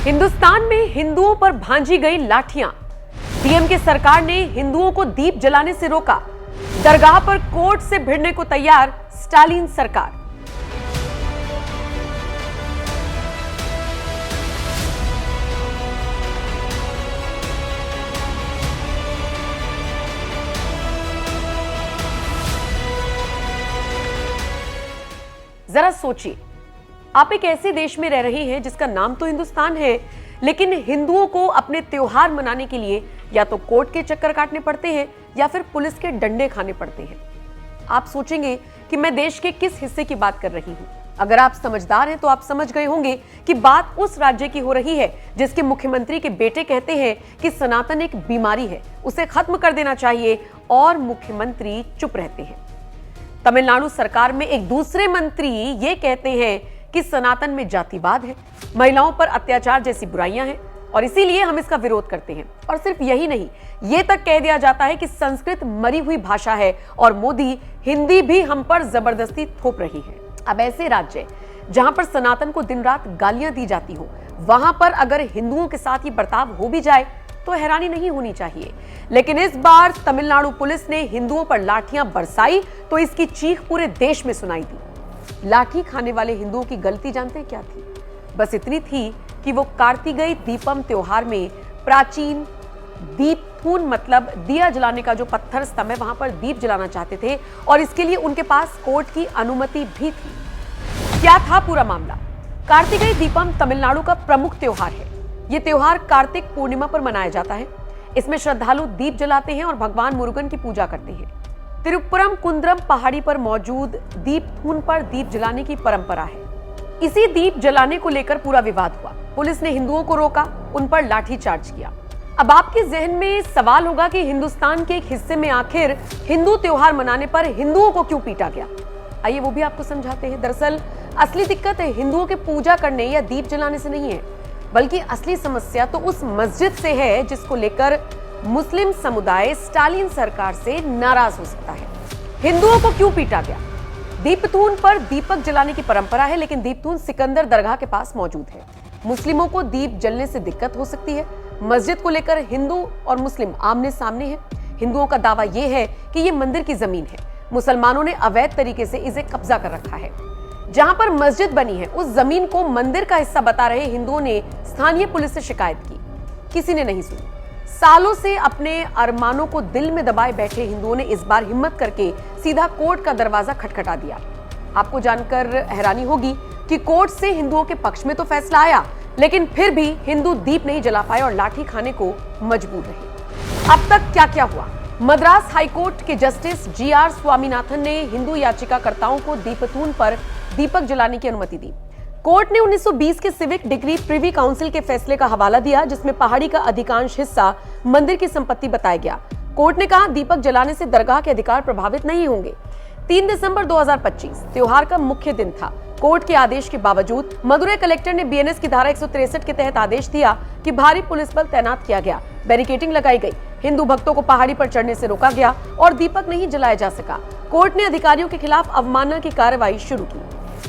हिंदुस्तान में हिंदुओं पर भांजी गई लाठियां। डीएमके सरकार ने हिंदुओं को दीप जलाने से रोका। दरगाह पर कोर्ट से भिड़ने को तैयार स्टालिन सरकार। जरा सोचिए, आप एक ऐसे देश में रह रहे हैं जिसका नाम तो हिंदुस्तान है, लेकिन हिंदुओं को अपने त्योहार मनाने के लिए या तो कोर्ट के चक्कर काटने पड़ते हैं या फिर पुलिस के डंडे खाने पड़ते हैं। आप सोचेंगे कि मैं देश के किस हिस्से की बात कर रही हूं। अगर आप समझदार हैं तो आप समझ गए होंगे कि बात उस राज्य की हो रही है जिसके मुख्यमंत्री के बेटे कहते हैं कि सनातन एक बीमारी है, उसे खत्म कर देना चाहिए, और मुख्यमंत्री चुप रहते हैं। तमिलनाडु सरकार में एक दूसरे मंत्री ये कहते हैं कि सनातन में जातिवाद है, महिलाओं पर अत्याचार जैसी बुराइयां हैं और इसीलिए हम इसका विरोध करते हैं। और सिर्फ यही नहीं, ये तक कह दिया जाता है कि संस्कृत मरी हुई भाषा है और मोदी हिंदी भी हम पर जबरदस्ती थोप रही है। अब ऐसे राज्य जहां पर सनातन को दिन रात गालियां दी जाती हो, वहां पर अगर हिंदुओं के साथ ये बर्ताव हो भी जाए तो हैरानी नहीं होनी चाहिए। लेकिन इस बार तमिलनाडु पुलिस ने हिंदुओं पर लाठियां बरसाई तो इसकी चीख पूरे देश में सुनाई दी। लाठी खाने वाले हिंदुओं की गलती जानते हैं क्या थी? बस इतनी थी कि वो कार्तिकेय दीपम त्योहार में प्राचीन दीपथून मतलब दिया जलाने का जो पत्थर स्तंभ है वहां पर दीप जलाना चाहते थे और इसके लिए उनके पास कोर्ट की अनुमति भी थी। क्या था पूरा मामला? कार्तिकेय दीपम तमिलनाडु का प्रमुख त्योहार है। ये त्योहार कार्तिक पूर्णिमा पर मनाया जाता है। इसमें श्रद्धालु दीप जलाते हैं और भगवान मुरुगन की पूजा करते हैं। तिरुपुरम कुंद्रम पहाड़ी पर मौजूद दीपथून पर दीप जलाने की परंपरा है। इसी दीप जलाने को लेकर पूरा विवाद हुआ। पुलिस ने हिंदुओं को रोका, उन पर लाठीचार्ज किया। अब आपके जहन में सवाल होगा कि हिंदुस्तान के एक हिस्से में आखिर हिंदू त्योहार मनाने पर हिंदुओं को क्यों पीटा गया? आइए वो भी आपको समझाते हैं। दरअसल असली दिक्कत हिंदुओं के पूजा करने या दीप जलाने से नहीं है, बल्कि असली समस्या तो उस मस्जिद से है जिसको लेकर मुस्लिम समुदाय स्टालिन सरकार से नाराज हो सकता है। हिंदुओं को क्यों पीटा गया? दीपथून पर दीपक जलाने की परंपरा है, लेकिन दीपथून सिकंदर दरगाह के पास मौजूद है। मुस्लिमों को दीप जलने से दिक्कत हो सकती है। मस्जिद को लेकर हिंदू और मुस्लिम आमने सामने हैं। हिंदुओं का दावा यह है कि यह मंदिर की जमीन है। मुसलमानों ने अवैध तरीके से इसे कब्जा कर रखा है। जहां पर मस्जिद बनी है उस जमीन को मंदिर का हिस्सा बता रहे हिंदुओं ने स्थानीय पुलिस से शिकायत की। किसी ने नहीं सुनी। सालों से अपने अरमानों को दिल में दबाए बैठे हिंदुओं ने इस बार हिम्मत करके सीधा कोर्ट का दरवाजा खटखटा दिया। आपको जानकर हैरानी होगी कि कोर्ट से हिंदुओं के पक्ष में तो फैसला आया, लेकिन फिर भी हिंदू दीप नहीं जला पाए और लाठी खाने को मजबूर रहे। अब तक क्या क्या हुआ? मद्रास हाईकोर्ट के जस्टिस जीआर स्वामीनाथन ने हिंदू याचिकाकर्ताओं को दीपथून पर दीपक जलाने की अनुमति दी। कोर्ट ने 1920 के सिविक डिग्री प्रिवी काउंसिल के फैसले का हवाला दिया, जिसमें पहाड़ी का अधिकांश हिस्सा मंदिर की संपत्ति बताया गया। कोर्ट ने कहा दीपक जलाने से दरगाह के अधिकार प्रभावित नहीं होंगे। 3 दिसंबर 2025 त्योहार का मुख्य दिन था। कोर्ट के आदेश के बावजूद मदुरै कलेक्टर ने बीएनएस की धारा 163 के तहत आदेश दिया कि भारी पुलिस बल तैनात किया गया, बैरिकेडिंग लगाई गई, हिंदू भक्तों को पहाड़ी पर चढ़ने से रोका गया और दीपक नहीं जलाया जा सका। कोर्ट ने अधिकारियों के खिलाफ अवमानना की कार्रवाई शुरू की।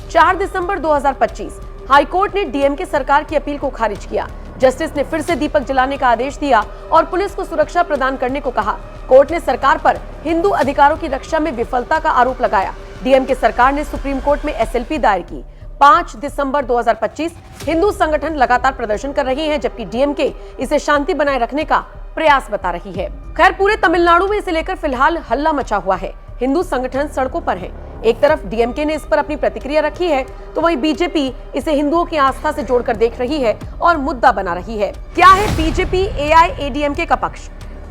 4 दिसंबर 2025 हाईकोर्ट ने डीएमके सरकार की अपील को खारिज किया। जस्टिस ने फिर से दीपक जलाने का आदेश दिया और पुलिस को सुरक्षा प्रदान करने को कहा। कोर्ट ने सरकार पर हिंदू अधिकारों की रक्षा में विफलता का आरोप लगाया। डीएमके सरकार ने सुप्रीम कोर्ट में एसएलपी दायर की। 5 दिसंबर 2025 हिंदू संगठन लगातार प्रदर्शन कर रहे हैं, जबकि डीएमके इसे शांति बनाए रखने का प्रयास बता रही है। खैर, पूरे तमिलनाडु में इसे लेकर फिलहाल हल्ला मचा हुआ है। हिंदू संगठन सड़कों पर है। एक तरफ डीएमके ने इस पर अपनी प्रतिक्रिया रखी है, तो वहीं बीजेपी इसे हिंदुओं की आस्था से जोड़कर देख रही है और मुद्दा बना रही है। क्या है बीजेपी एआईएडीएमके का पक्ष?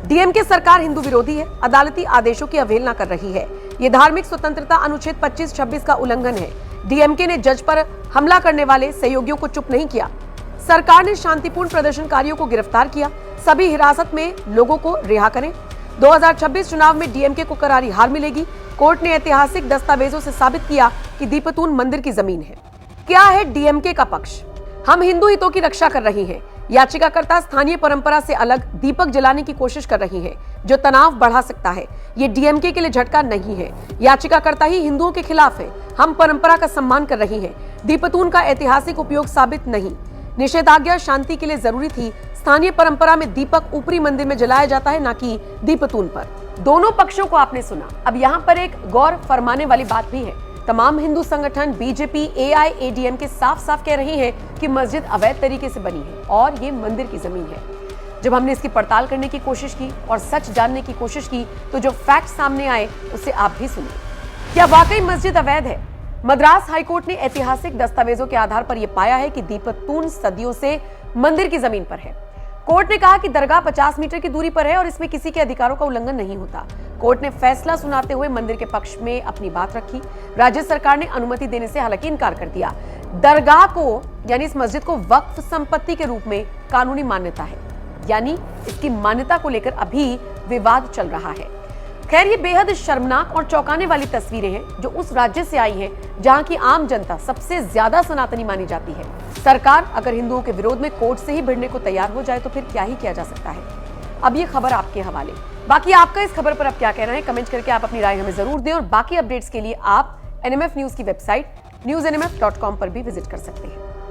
डीएमके सरकार हिंदू विरोधी है, अदालती आदेशों की अवहेलना कर रही है। ये धार्मिक स्वतंत्रता अनुच्छेद 25-26 का उल्लंघन है। डीएमके ने जज पर हमला करने वाले सहयोगियों को चुप नहीं किया। सरकार ने शांतिपूर्ण प्रदर्शनकारियों को गिरफ्तार किया। सभी हिरासत में लोगों को रिहा करें। 2026 चुनाव में डीएमके को करारी हार मिलेगी। कोर्ट ने ऐतिहासिक दस्तावेजों से साबित किया कि दीपथून मंदिर की जमीन है। क्या है डीएमके का पक्ष? हम हिंदू हितों की रक्षा कर रहे हैं। याचिकाकर्ता स्थानीय परंपरा से अलग दीपक जलाने की कोशिश कर रही है, जो तनाव बढ़ा सकता है। ये डीएमके के लिए झटका नहीं है। याचिकाकर्ता ही हिंदुओं के खिलाफ है। हम परंपरा का सम्मान कर रहे हैं। दीपथून का ऐतिहासिक उपयोग साबित नहीं। निषेधाज्ञा शांति के लिए जरूरी थी। स्थानीय परंपरा में दीपक ऊपरी मंदिर में जलाया जाता है, ना कि दीपतून पर। दोनों पक्षों को आपने सुना। अब यहाँ पर एक गौर फरमाने वाली बात भी है। तमाम हिंदू संगठन, बीजेपी, AIADMK साफ साफ कह रही है कि मस्जिद अवैध तरीके से बनी है और ये मंदिर की जमीन है। जब हमने इसकी पड़ताल करने की कोशिश की और सच जानने की कोशिश की तो जो फैक्ट सामने आए उसे आप भी सुनिए। क्या वाकई मस्जिद अवैध है? मद्रास हाईकोर्ट ने ऐतिहासिक दस्तावेजों के आधार पर यह पाया है कि दीपतून सदियों से मंदिर की जमीन पर है। कोर्ट ने कहा कि दरगाह 50 मीटर की दूरी पर है और इसमें किसी के अधिकारों का उल्लंघन नहीं होता। कोर्ट ने फैसला सुनाते हुए मंदिर के पक्ष में अपनी बात रखी। राज्य सरकार ने अनुमति देने से हालांकि इनकार कर दिया। दरगाह को यानी इस मस्जिद को वक्फ संपत्ति के रूप में कानूनी मान्यता है, यानी इसकी मान्यता को लेकर अभी विवाद चल रहा है। खैर, ये बेहद शर्मनाक और चौंकाने वाली तस्वीरें हैं जो उस राज्य से आई हैं जहां की आम जनता सबसे ज्यादा सनातनी मानी जाती है। सरकार अगर हिंदुओं के विरोध में कोर्ट से ही भिड़ने को तैयार हो जाए तो फिर क्या ही किया जा सकता है। अब ये खबर आपके हवाले। बाकी आपका इस खबर पर अब क्या कहना है, कमेंट करके आप अपनी राय हमें जरूर दें और बाकी अपडेट्स के लिए आप NMF न्यूज की वेबसाइट newsnmf.com पर भी विजिट कर सकते हैं।